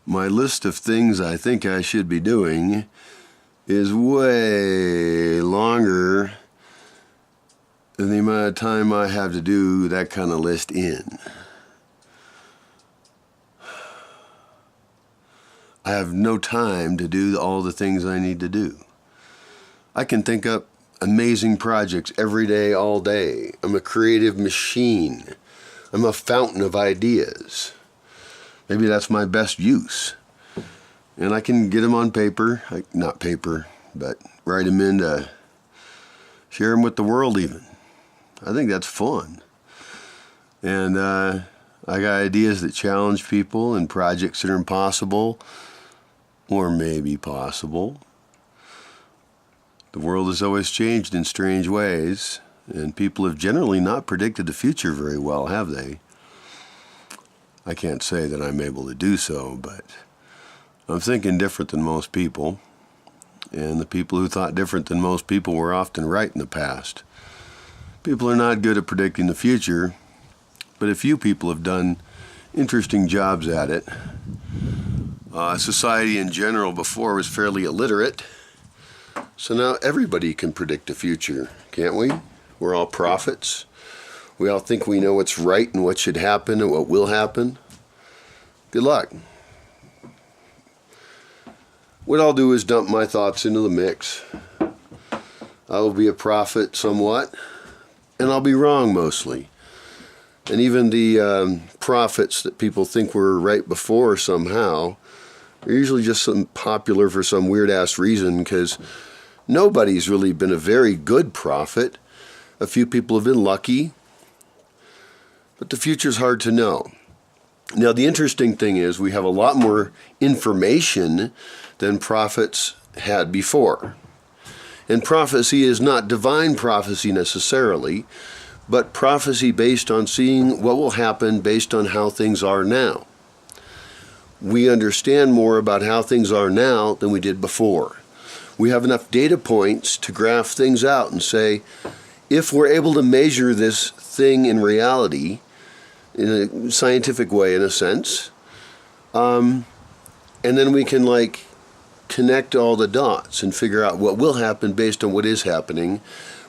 My list of things I think I should be doing is way longer than the amount of time I have to do that kind of list in. I have no time to do all the things I need to do. I can think up amazing projects every day, all day. I'm a creative machine. I'm a fountain of ideas. Maybe that's my best use. And I can get them on paper, not paper, but write them in to share them with the world even. I think that's fun. And I got ideas that challenge people and projects that are impossible or maybe possible. The world has always changed in strange ways, and people have generally not predicted the future very well, have they? I can't say that I'm able to do so, but I'm thinking different than most people, and the people who thought different than most people were often right in the past. People are not good at predicting the future, but a few people have done interesting jobs at it. Society in general before was fairly illiterate, so now everybody can predict the future, can't we? We're all prophets. We all think we know what's right and what should happen and what will happen. Good luck. What I'll do is dump my thoughts into the mix. I will be a prophet somewhat, and I'll be wrong mostly. And even the prophets that people think were right before somehow are usually just some popular for some weird-ass reason, because nobody's really been a very good prophet. A few people have been lucky, but the future's hard to know. Now, the interesting thing is we have a lot more information than prophets had before. And prophecy is not divine prophecy necessarily, but prophecy based on seeing what will happen based on how things are now. We understand more about how things are now than we did before. We have enough data points to graph things out and say, if we're able to measure this thing in reality, in a scientific way in a sense, and then we can connect all the dots and figure out what will happen based on what is happening.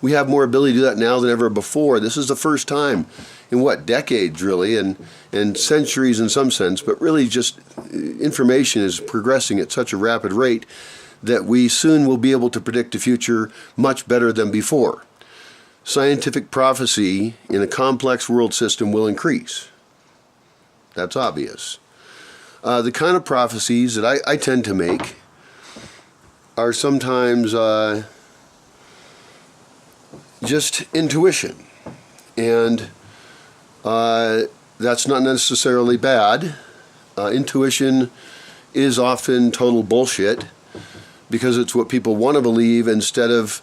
We have more ability to do that now than ever before. This is the first time in decades really, and centuries in some sense, but really just information is progressing at such a rapid rate that we soon will be able to predict the future much better than before. Scientific prophecy in a complex world system will increase. That's obvious. The kind of prophecies that I tend to make are sometimes just intuition. And that's not necessarily bad. Intuition is often total bullshit because it's what people want to believe instead of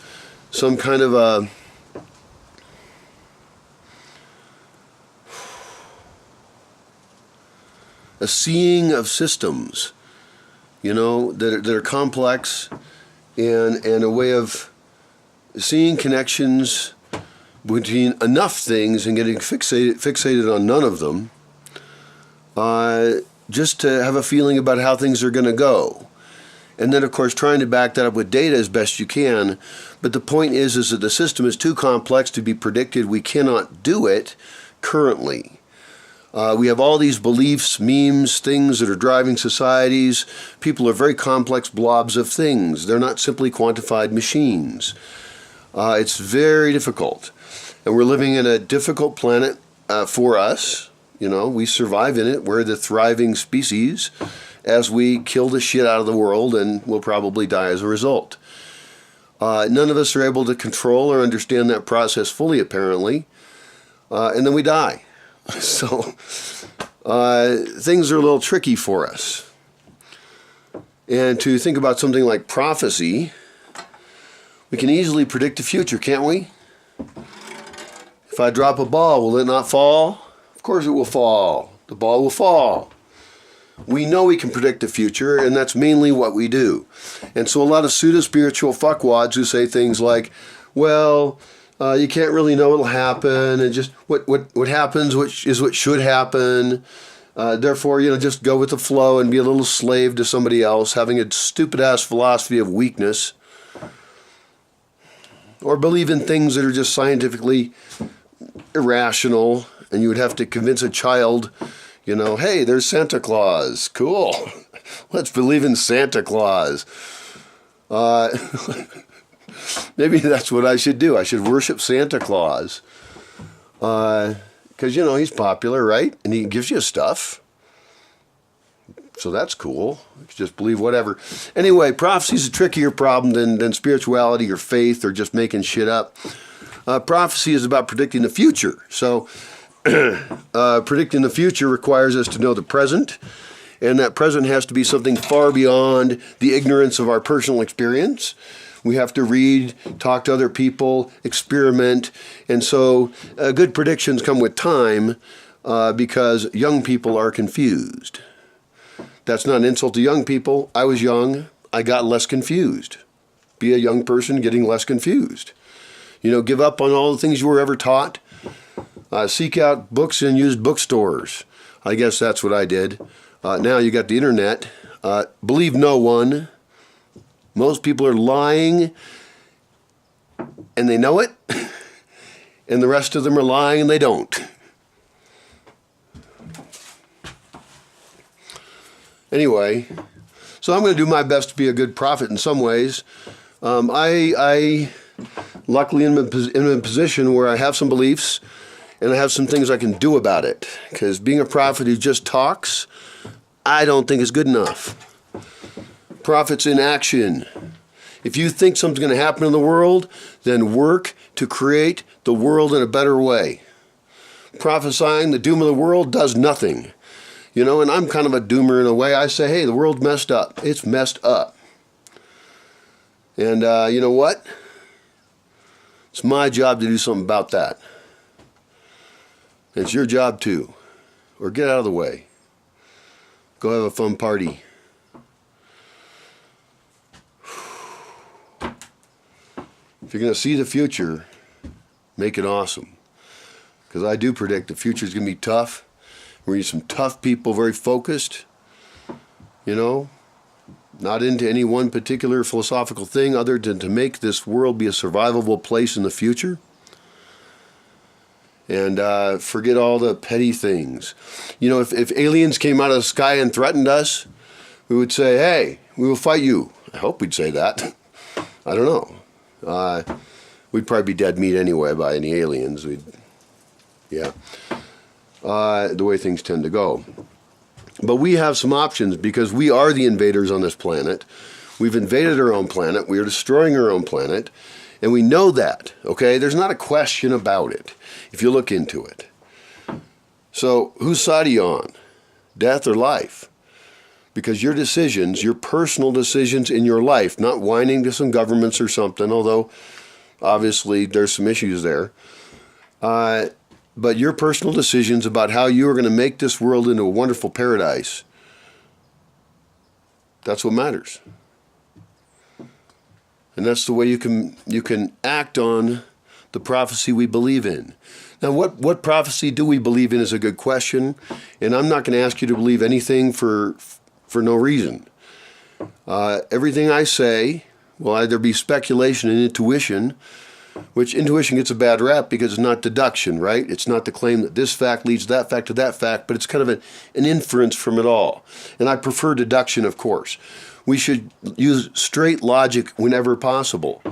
some kind of a seeing of systems, that are complex, and a way of seeing connections between enough things and getting fixated on none of them, just to have a feeling about how things are going to go. And then, of course, trying to back that up with data as best you can. But the point is that the system is too complex to be predicted. We cannot do it currently. We have all these beliefs, memes, things that are driving societies. People are very complex blobs of things. They're not simply quantified machines. It's very difficult. And we're living in a difficult planet for us. We survive in it. We're the thriving species as we kill the shit out of the world, and we'll probably die as a result. None of us are able to control or understand that process fully, apparently. And then we die. So things are a little tricky for us. And to think about something like prophecy, we can easily predict the future, can't we? If I drop a ball, will it not fall? Of course it will fall. The ball will fall. We know we can predict the future, and that's mainly what we do. And so a lot of pseudo-spiritual fuckwads who say things like, well, you can't really know what'll happen, and just what happens is what should happen. Therefore, just go with the flow and be a little slave to somebody else, having a stupid-ass philosophy of weakness, or believe in things that are just scientifically irrational, and you would have to convince a child, hey, there's Santa Claus. Cool. Let's believe in Santa Claus. Maybe that's what I should do. I should worship Santa Claus. Because, he's popular, right? And he gives you stuff. So that's cool. You can just believe whatever. Anyway, prophecy is a trickier problem than spirituality or faith or just making shit up. Prophecy is about predicting the future. So predicting the future requires us to know the present. And that present has to be something far beyond the ignorance of our personal experience. We have to read, talk to other people, experiment. And so good predictions come with time because young people are confused. That's not an insult to young people. I was young. I got less confused. Be a young person getting less confused. Give up on all the things you were ever taught. Seek out books and use bookstores. I guess that's what I did. Now you got the internet. Believe no one. Most people are lying, and they know it, and the rest of them are lying, and they don't. Anyway, so I'm going to do my best to be a good prophet in some ways. I luckily am in a position where I have some beliefs, and I have some things I can do about it. Because being a prophet who just talks, I don't think is good enough. Prophets in action. If you think something's going to happen in the world, then work to create the world in a better way. Prophesying the doom of the world does nothing. And I'm kind of a doomer in a way. I say, hey, the world's messed up. It's messed up. And you know what? It's my job to do something about that. It's your job too. Or get out of the way. Go have a fun party. If you're going to see the future, make it awesome. Because I do predict the future is going to be tough. We're going to need some tough people, very focused. Not into any one particular philosophical thing other than to make this world be a survivable place in the future. And forget all the petty things. If aliens came out of the sky and threatened us, we would say, hey, we will fight you. I hope we'd say that. I don't know. We'd probably be dead meat anyway by any aliens. The way things tend to go. But we have some options because we are the invaders on this planet. We've invaded our own planet. We are destroying our own planet. And we know that, okay? There's not a question about it if you look into it. So whose side are you on? Death or life? Because your decisions, your personal decisions in your life, not whining to some governments or something, although obviously there's some issues there, but your personal decisions about how you are going to make this world into a wonderful paradise, that's what matters. And that's the way you can act on the prophecy we believe in. Now, what prophecy do we believe in is a good question, and I'm not going to ask you to believe anything for no reason. Everything I say will either be speculation and intuition, which intuition gets a bad rap because it's not deduction, right? It's not the claim that this fact leads that fact to that fact, but it's kind of an inference from it all. And I prefer deduction, of course. We should use straight logic whenever possible.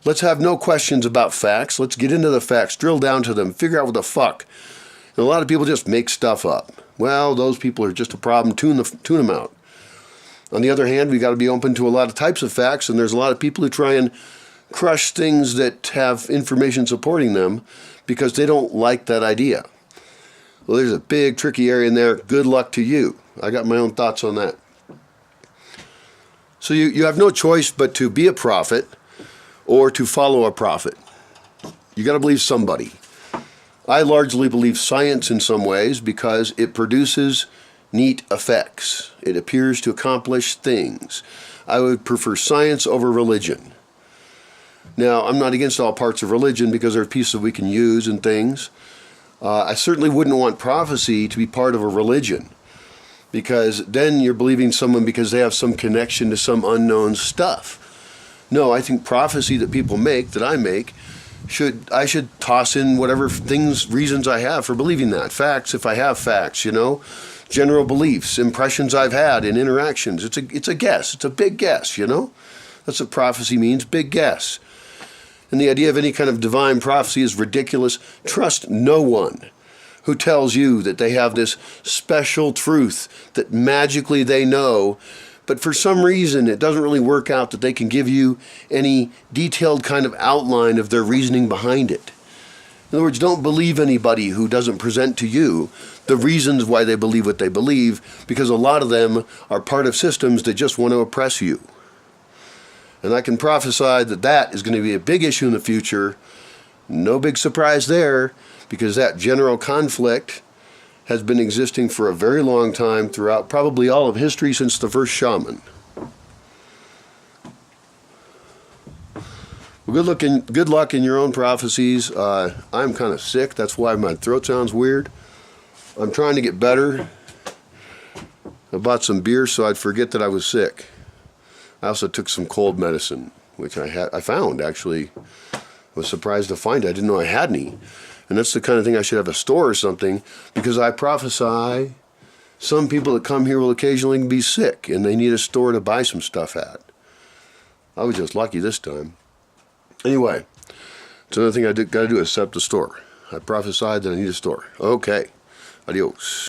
Let's have no questions about facts. Let's get into the facts, drill down to them, figure out what the fuck. And a lot of people just make stuff up. Well, those people are just a problem. Tune them out. On the other hand, we got to be open to a lot of types of facts, and there's a lot of people who try and crush things that have information supporting them because they don't like that idea. Well, there's a big, tricky area in there. Good luck to you. I got my own thoughts on that. So you have no choice but to be a prophet or to follow a prophet. You got to believe somebody. I largely believe science in some ways because it produces neat effects. It appears to accomplish things. I would prefer science over religion. Now, I'm not against all parts of religion because there are pieces we can use and things. I certainly wouldn't want prophecy to be part of a religion. because then you're believing someone because they have some connection to some unknown stuff. No, I think prophecy that people make, that I make, I should toss in whatever reasons I have for believing that. Facts, if I have facts, general beliefs, impressions I've had in interactions. It's a guess. It's a big guess, That's what prophecy means, big guess. And the idea of any kind of divine prophecy is ridiculous. Trust no one who tells you that they have this special truth that magically they know, but for some reason it doesn't really work out that they can give you any detailed kind of outline of their reasoning behind it. In other words, don't believe anybody who doesn't present to you the reasons why they believe what they believe, because a lot of them are part of systems that just want to oppress you. And I can prophesy that is going to be a big issue in the future. No big surprise there, because that general conflict has been existing for a very long time throughout probably all of history since the first shaman. Well, good luck in your own prophecies. I'm kind of sick. That's why my throat sounds weird. I'm trying to get better. I bought some beer so I'd forget that I was sick. I also took some cold medicine, which I found actually. I was surprised to find it. I didn't know I had any. And that's the kind of thing I should have a store or something, because I prophesy some people that come here will occasionally be sick and they need a store to buy some stuff at. I was just lucky this time. Anyway, it's another thing I got to do is set up the store. I prophesied that I need a store. Okay, adios.